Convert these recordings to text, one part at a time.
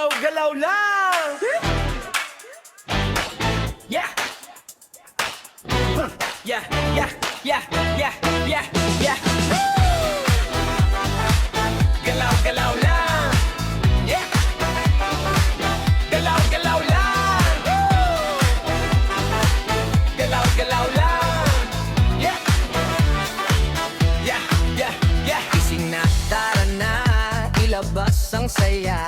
Galaw-galaw lang. Yeah. Yeah, yeah, yeah, yeah, yeah, yeah. Galaw-galaw lang. Yeah. Galaw-galaw lang. Galaw-galaw lang. Yeah. Yeah, yeah, yeah. Gising na, tara na, ilabas ang saya.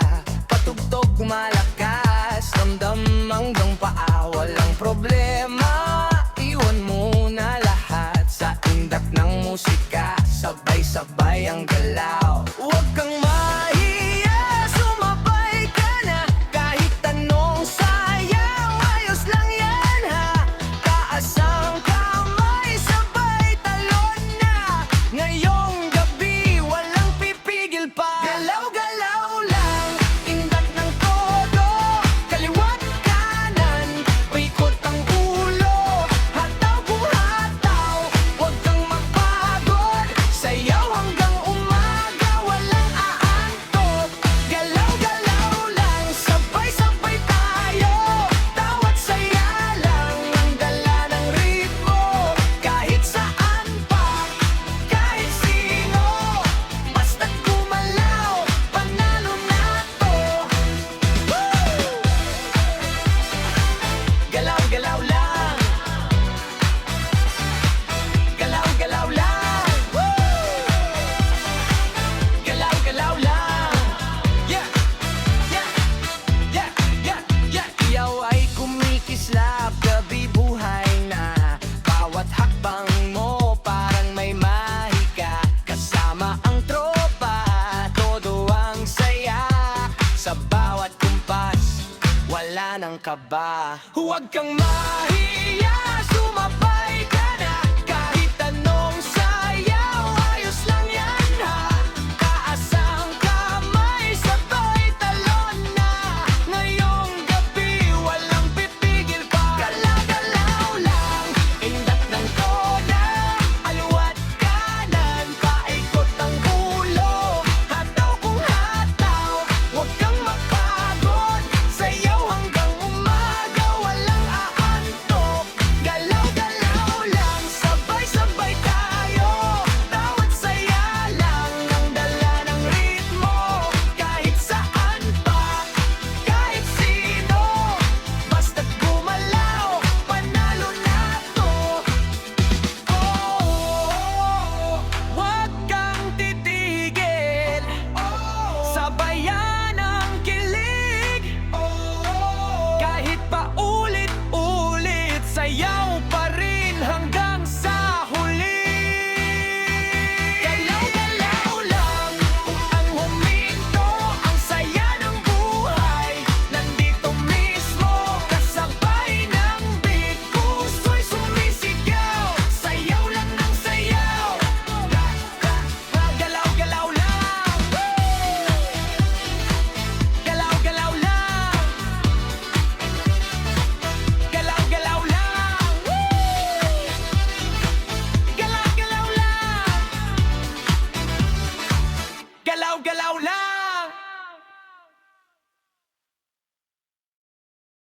Patugtog malakas, damdam hanggang paa. Walang problema, iwan mo na lahat sa indak ng musika. Sabay-sabay ang galaw. Huwag kang mahiya, sumabay ka na. Kahit anong sayang, ayos lang yan ha. Taas ang kamay, sabay talon na. Ngayong gabi, walang pipigil pa. Galaw-galaw lang, indak ng todo. Kaliwat kanan, paikot ang ulo. Hataw kung hataw, huwag kang mapagod. Sayaw hanggang umaga, walang aantok. Galaw-galaw lang, sabay-sabay tayo. Tawat saya lang, ang dala ng ritmo. Kahit saan pa, kahit sino, basta't gumalaw, panalo na to. Woo! Galaw-galaw lang. Galaw-galaw lang. Woo! Galaw-galaw lang. Yeah, yeah, yeah, yeah, yeah. Iyaw ay kumikislap, gabi buhay na. Bawat hakbang mo parang may mahika. Kasama ang tropa, todo ang saya. Sa bawat kumpas, wala nang kaba. Huwag kang mahiya,